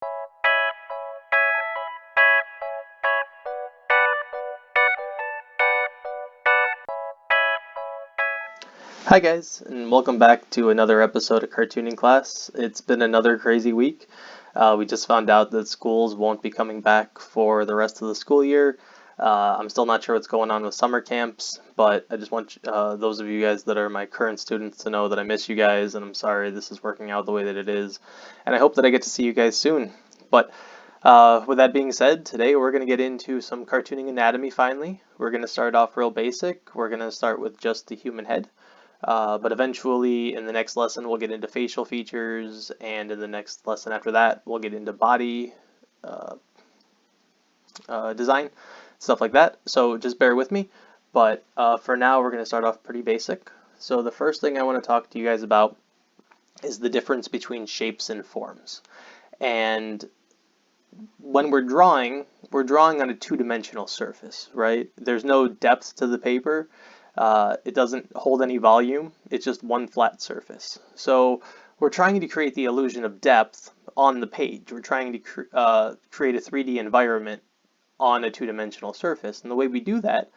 Hi guys, and welcome back to another episode of Cartooning Class. It's been another crazy week. We just found out that schools won't be coming back for the rest of the school year. I'm still not sure what's going on with summer camps, but I just want those of you guys that are my current students to know that I miss you guys, and I'm sorry this is working out the way that it is. And I hope that I get to see you guys soon. But with that being said, today we're going to get into some cartooning anatomy finally. We're going to start off real basic. We're going to start with just the human head. But eventually, in the next lesson, we'll get into facial features, and in the next lesson after that, we'll get into body design, stuff like that. So just bear with me. But for now, we're going to start off pretty basic. So the first thing I want to talk to you guys about is the difference between shapes and forms. And when we're drawing on a two-dimensional surface, right? There's no depth to the paper. It doesn't hold any volume. It's just one flat surface. So we're trying to create the illusion of depth on the page. We're trying to create a 3D environment on a two-dimensional surface. And the way we do that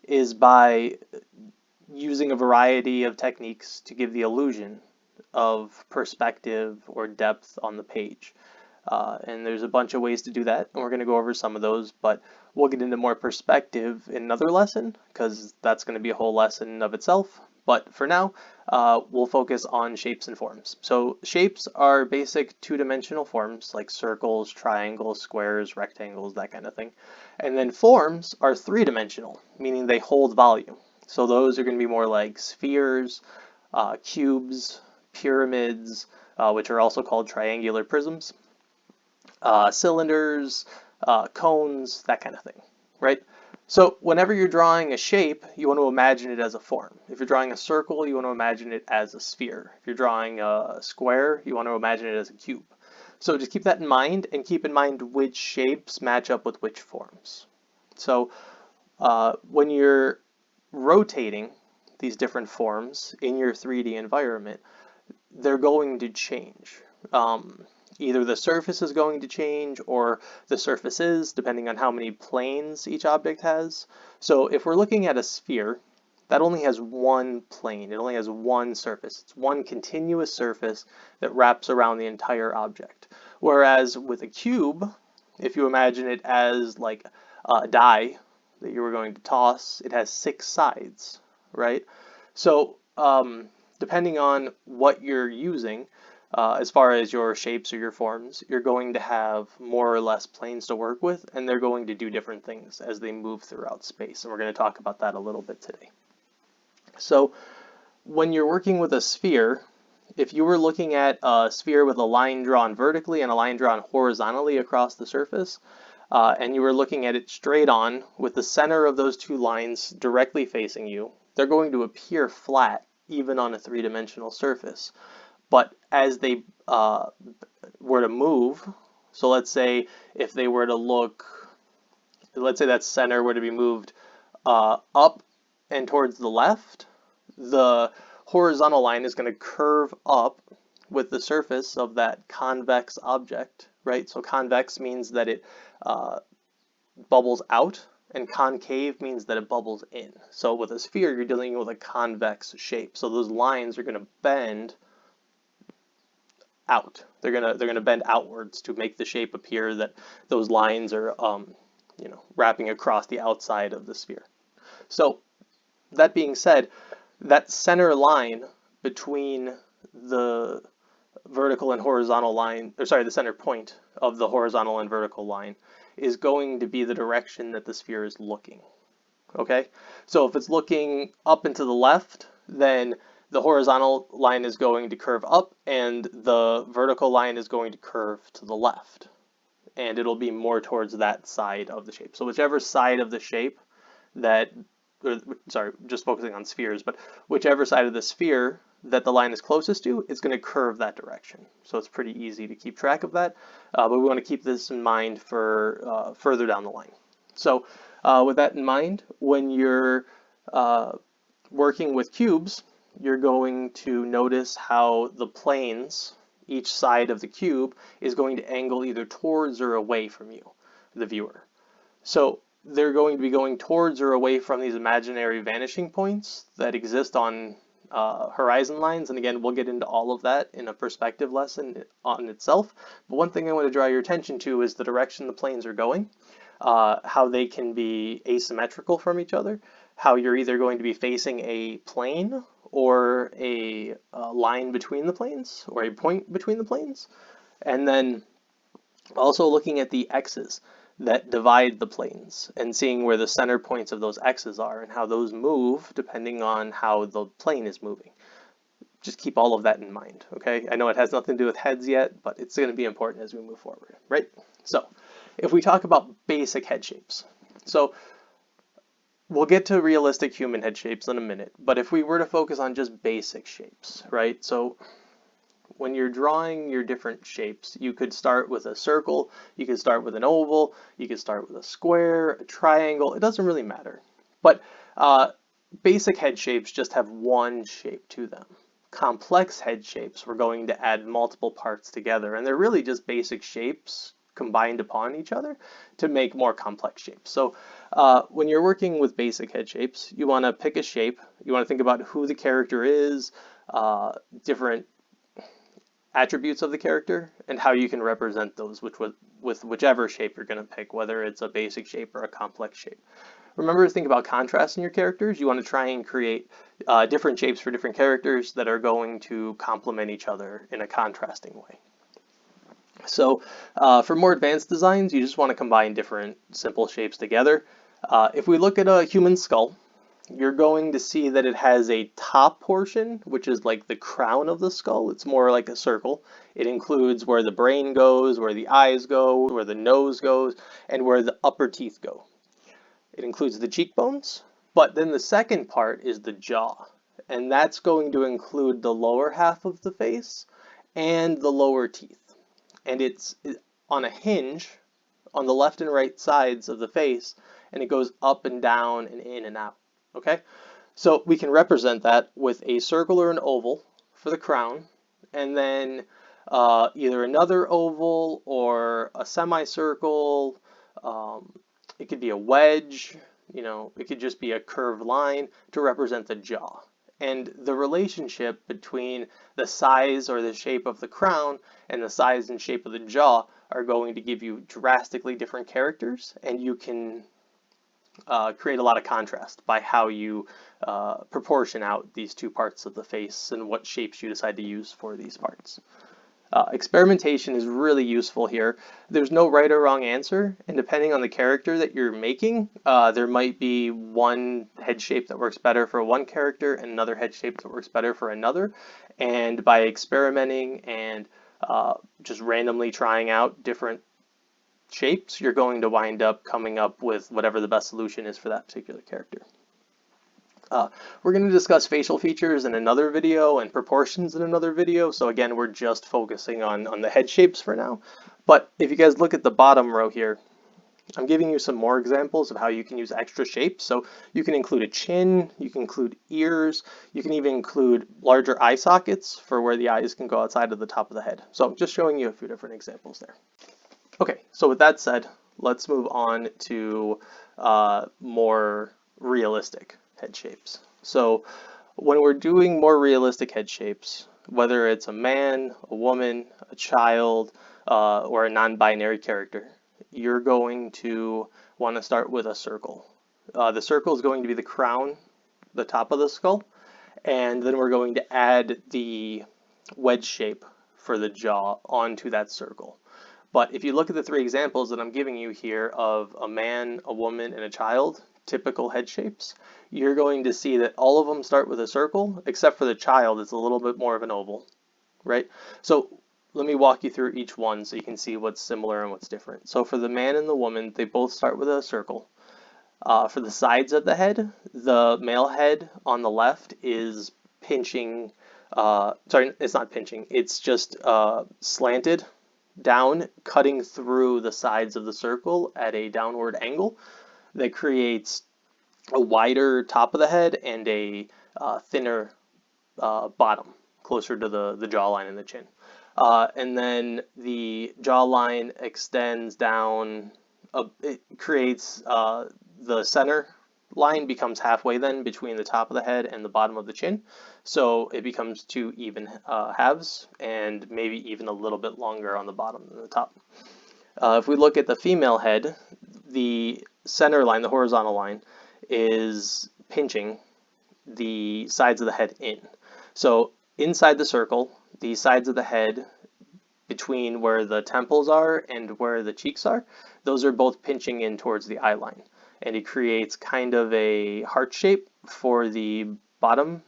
is by using a variety of techniques to give the illusion of perspective or depth on the page. And there's a bunch of ways to do that, and we're going to go over some of those, but we'll get into more perspective in another lesson, because that's going to be a whole lesson of itself. But for now, we'll focus on shapes and forms. So shapes are basic two-dimensional forms, like circles, triangles, squares, rectangles, that kind of thing. And then forms are three-dimensional, meaning they hold volume. So those are going to be more like spheres, cubes, pyramids, which are also called triangular prisms. Cylinders, cones, that kind of thing, right? So whenever you're drawing a shape, you want to imagine it as a form. If you're drawing a circle, you want to imagine it as a sphere. If you're drawing a square, you want to imagine it as a cube. So just keep that in mind, and keep in mind which shapes match up with which forms. So when you're rotating these different forms in your 3D environment, they're going to change. Either the surface is going to change, or the surfaces, depending on how many planes each object has. So if we're looking at a sphere, that only has one plane. It only has one surface. It's one continuous surface that wraps around the entire object. Whereas with a cube, if you imagine it as like a die that you were going to toss, it has 6 sides, right? So depending on what you're using, as far as your shapes or your forms, you're going to have more or less planes to work with, and they're going to do different things as they move throughout space. And we're going to talk about that a little bit today. So when you're working with a sphere, if you were looking at a sphere with a line drawn vertically and a line drawn horizontally across the surface, and you were looking at it straight on with the center of those two lines directly facing you, they're going to appear flat even on a three-dimensional surface. But as they were to move, so let's say if they were to look, let's say that center were to be moved up and towards the left, the horizontal line is going to curve up with the surface of that convex object, right? So convex means that it bubbles out, and concave means that it bubbles in. So with a sphere, you're dealing with a convex shape. So those lines are going to bend out. They're gonna bend outwards to make the shape appear that those lines are wrapping across the outside of the sphere. So that being said, that center line between the vertical and horizontal line, or sorry, the center point of the horizontal and vertical line is going to be the direction that the sphere is looking. Okay? So if it's looking up and to the left, then the horizontal line is going to curve up, and the vertical line is going to curve to the left. And it'll be more towards that side of the shape. So whichever side of the shape that, sorry, just focusing on spheres, but whichever side of the sphere that the line is closest to, it's going to curve that direction. So it's pretty easy to keep track of that. But we want to keep this in mind for further down the line. So with that in mind, when you're working with cubes, you're going to notice how the planes each side of the cube is going to angle either towards or away from you, the viewer. So they're going to be going towards or away from these imaginary vanishing points that exist on horizon lines. And again, we'll get into all of that in a perspective lesson on itself. But one thing I want to draw your attention to is the direction the planes are going, how they can be asymmetrical from each other, how you're either going to be facing a plane or a line between the planes or a point between the planes. And then also looking at the x's that divide the planes and seeing where the center points of those x's are and how those move depending on how the plane is moving. Just keep all of that in mind, okay? I know it has nothing to do with heads yet, but it's going to be important as we move forward, right? So if we talk about basic head shapes, so we'll get to realistic human head shapes in a minute, but if we were to focus on just basic shapes, right? So when you're drawing your different shapes, you could start with a circle, you could start with an oval, you could start with a square, a triangle, it doesn't really matter. But basic head shapes just have one shape to them. Complex head shapes, we're going to add multiple parts together, and they're really just basic shapes combined upon each other to make more complex shapes. So when you're working with basic head shapes, you want to pick a shape, you want to think about who the character is, different attributes of the character, and how you can represent those with whichever shape you're going to pick, whether it's a basic shape or a complex shape. Remember to think about contrast in your characters. You want to try and create different shapes for different characters that are going to complement each other in a contrasting way. So for more advanced designs, you just want to combine different simple shapes together. If we look at a human skull, you're going to see that it has a top portion, which is like the crown of the skull. It's more like a circle. It includes where the brain goes, where the eyes go, where the nose goes, and where the upper teeth go. It includes the cheekbones, but then the second part is the jaw, and that's going to include the lower half of the face and the lower teeth. And it's on a hinge on the left and right sides of the face, and it goes up and down and in and out. Okay, so we can represent that with a circle or an oval for the crown, and then either another oval or a semicircle. It could be a wedge, it could just be a curved line to represent the jaw. And the relationship between the size or the shape of the crown and the size and shape of the jaw are going to give you drastically different characters, and you can create a lot of contrast by how you proportion out these two parts of the face and what shapes you decide to use for these parts. Experimentation is really useful here. There's no right or wrong answer, and depending on the character that you're making, there might be one head shape that works better for one character and another head shape that works better for another. And by experimenting and just randomly trying out different shapes, you're going to wind up coming up with whatever the best solution is for that particular character. We're going to discuss facial features in another video and proportions in another video. So again, we're just focusing on the head shapes for now. But if you guys look at the bottom row here, I'm giving you some more examples of how you can use extra shapes. So you can include a chin, you can include ears, you can even include larger eye sockets for where the eyes can go outside of the top of the head. So I'm just showing you a few different examples there. Okay, so with that said, let's move on to more realistic head shapes. So when we're doing more realistic head shapes, whether it's a man, a woman, a child, or a non-binary character, you're going to want to start with a circle. The circle is going to be the crown, the top of the skull, and then we're going to add the wedge shape for the jaw onto that circle. But if you look at the three examples that I'm giving you here of a man, a woman, and a child, typical head shapes, you're going to see that all of them start with a circle, except for the child, it's a little bit more of an oval, right? So let me walk you through each one so you can see what's similar and what's different. So for the man and the woman, they both start with a circle. For the sides of the head, the male head on the left is pinching, sorry, it's not pinching, it's just slanted down, cutting through the sides of the circle at a downward angle that creates a wider top of the head and a thinner bottom, closer to the jawline and the chin. And then the jawline extends down, it creates the center line becomes halfway then between the top of the head and the bottom of the chin. So it becomes two even halves and maybe even a little bit longer on the bottom than the top. If we look at the female head, the center line, the horizontal line, is pinching the sides of the head in. So inside the circle, the sides of the head between where the temples are and where the cheeks are, those are both pinching in towards the eye line. And it creates kind of a heart shape for the bottom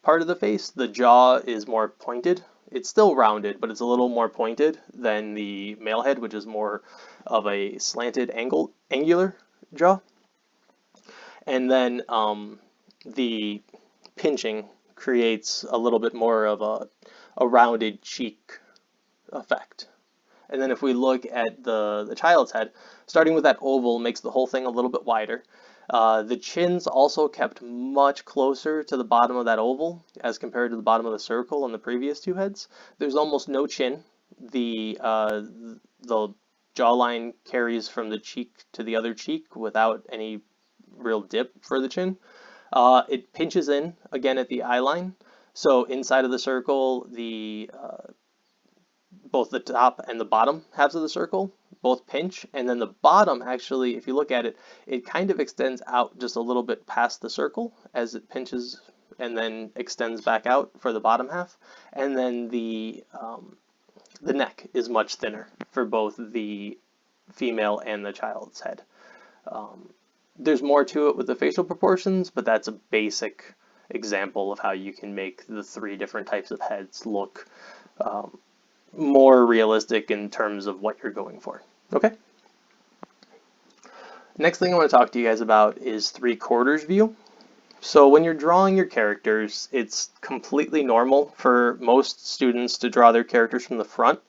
part of the face. The jaw is more pointed. It's still rounded, but it's a little more pointed than the male head, which is more of a slanted angular jaw. And then the pinching creates a little bit more of a rounded cheek effect. And then if we look at the child's head, starting with that oval makes the whole thing a little bit wider. The chin's also kept much closer to the bottom of that oval as compared to the bottom of the circle on the previous two heads. There's almost no chin. The jawline carries from the cheek to the other cheek without any real dip for the chin. It pinches in again at the eye line. So inside of the circle, both the top and the bottom halves of the circle both pinch, and then the bottom actually, if you look at it, it kind of extends out just a little bit past the circle as it pinches and then extends back out for the bottom half. And then the neck is much thinner for both the female and the child's head. There's more to it with the facial proportions, but that's a basic example of how you can make the three different types of heads look more realistic in terms of what you're going for. Okay? Next thing I want to talk to you guys about is 3/4 view. So when you're drawing your characters, it's completely normal for most students to draw their characters from the front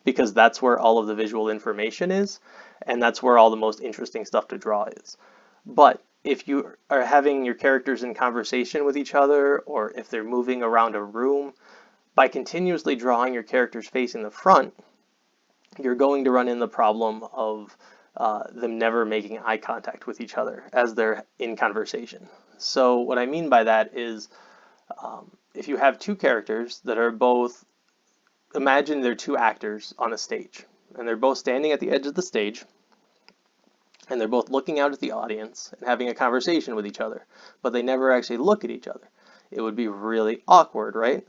because that's where all of the visual information is, and that's where all the most interesting stuff to draw is. But if you are having your characters in conversation with each other, or if they're moving around a room, by continuously drawing your characters facing the front, you're going to run into the problem of them never making eye contact with each other as they're in conversation. So what I mean by that is if you have two characters that are both, imagine they're two actors on a stage, and they're both standing at the edge of the stage, and they're both looking out at the audience and having a conversation with each other, but they never actually look at each other. It would be really awkward, right?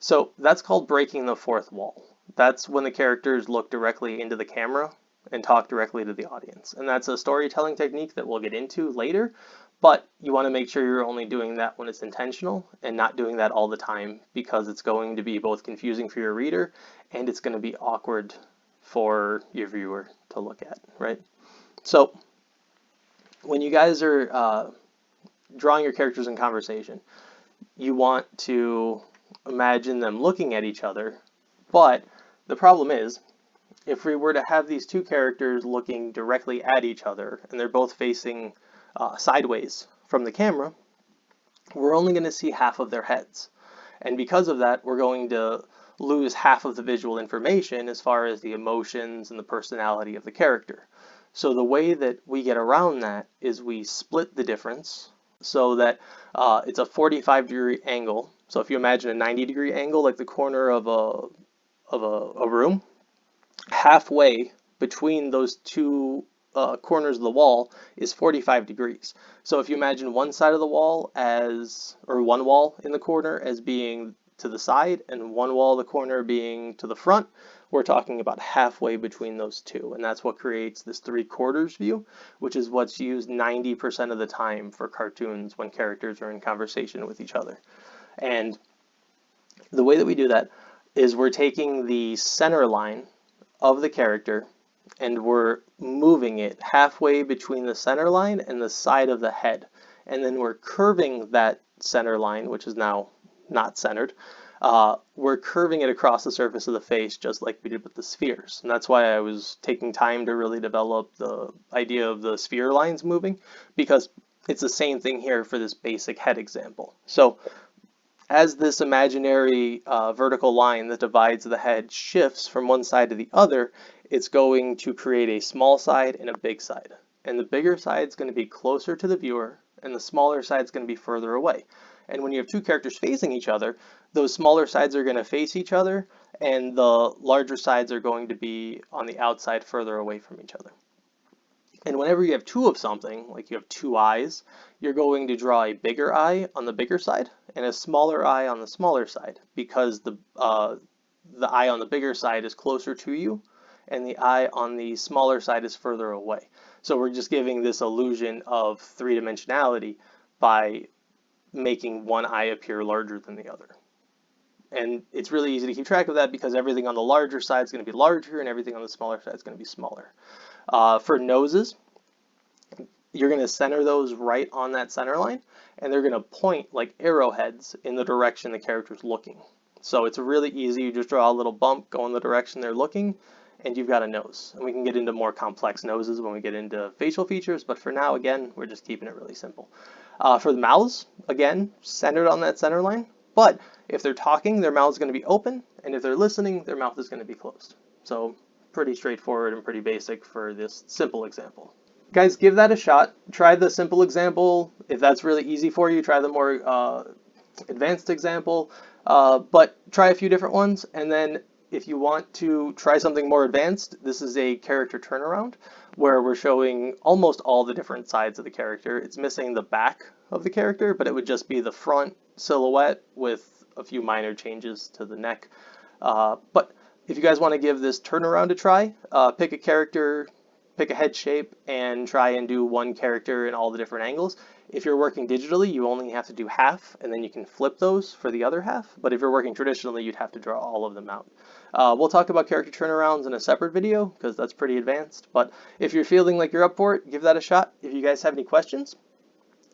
So that's called breaking the fourth wall. That's when the characters look directly into the camera and talk directly to the audience. And that's a storytelling technique that we'll get into later, but you want to make sure you're only doing that when it's intentional and not doing that all the time, because it's going to be both confusing for your reader and it's going to be awkward for your viewer to look at, right? So when you guys are drawing your characters in conversation, you want to imagine them looking at each other, but the problem is, if we were to have these two characters looking directly at each other, and they're both facing sideways from the camera, we're only going to see half of their heads. And because of that, we're going to lose half of the visual information as far as the emotions and the personality of the character. So the way that we get around that is we split the difference so that it's a 45-degree angle. So if you imagine a 90-degree angle, like the corner of a room, halfway between those two corners of the wall is 45 degrees. So if you imagine one side of the wall or one wall in the corner as being to the side and one wall of the corner being to the front, we're talking about halfway between those two. And that's what creates this 3/4 view, which is what's used 90% of the time for cartoons when characters are in conversation with each other. And the way that we do that is we're taking the center line of the character and we're moving it halfway between the center line and the side of the head. And then we're curving that center line, which is now not centered. We're curving it across the surface of the face just like we did with the spheres. And that's why I was taking time to really develop the idea of the sphere lines moving, because it's the same thing here for this basic head example. So As this imaginary vertical line that divides the head shifts from one side to the other, it's going to create a small side and a big side. And the bigger side is going to be closer to the viewer, and the smaller side is going to be further away. And when you have two characters facing each other, those smaller sides are going to face each other, and the larger sides are going to be on the outside further away from each other. And whenever you have two of something, like you have two eyes, you're going to draw a bigger eye on the bigger side and a smaller eye on the smaller side, because the eye on the bigger side is closer to you and the eye on the smaller side is further away. So we're just giving this illusion of three-dimensionality by making one eye appear larger than the other. And it's really easy to keep track of that because everything on the larger side is going to be larger and everything on the smaller side is going to be smaller. For noses, you're going to center those right on that center line, and they're going to point like arrowheads in the direction the character's looking. So it's really easy. You just draw a little bump, go in the direction they're looking, and you've got a nose. And we can get into more complex noses when we get into facial features, but for now, again, we're just keeping it really simple. For the mouths, again, centered on that center line, but if they're talking, their mouth is going to be open, and if they're listening, their mouth is going to be closed. So pretty straightforward and pretty basic for this simple example. Guys, give that a shot. Try the simple example. If that's really easy for you, try the more advanced example. But try a few different ones, and then if you want to try something more advanced, this is a character turnaround where we're showing almost all the different sides of the character. It's missing the back of the character, but it would just be the front silhouette with a few minor changes to the neck. But if you guys want to give this turnaround a try, pick a character, pick a head shape, and try and do one character in all the different angles. If you're working digitally, you only have to do half, and then you can flip those for the other half. But if you're working traditionally, you'd have to draw all of them out. We'll talk about character turnarounds in a separate video, because that's pretty advanced. But if you're feeling like you're up for it, give that a shot. If you guys have any questions,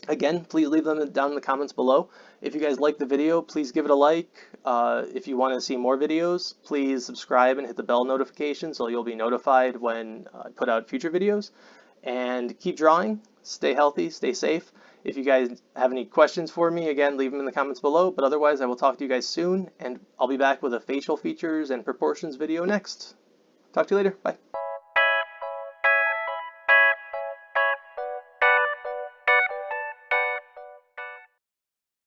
again, please leave them down in the comments below. If you guys like the video, please give it a like. If you want to see more videos, please subscribe and hit the bell notification so you'll be notified when I put out future videos. And keep drawing, stay healthy, stay safe. If you guys have any questions for me, again, leave them in the comments below. But otherwise, I will talk to you guys soon, and I'll be back with a facial features and proportions video next. Talk to you later. Bye.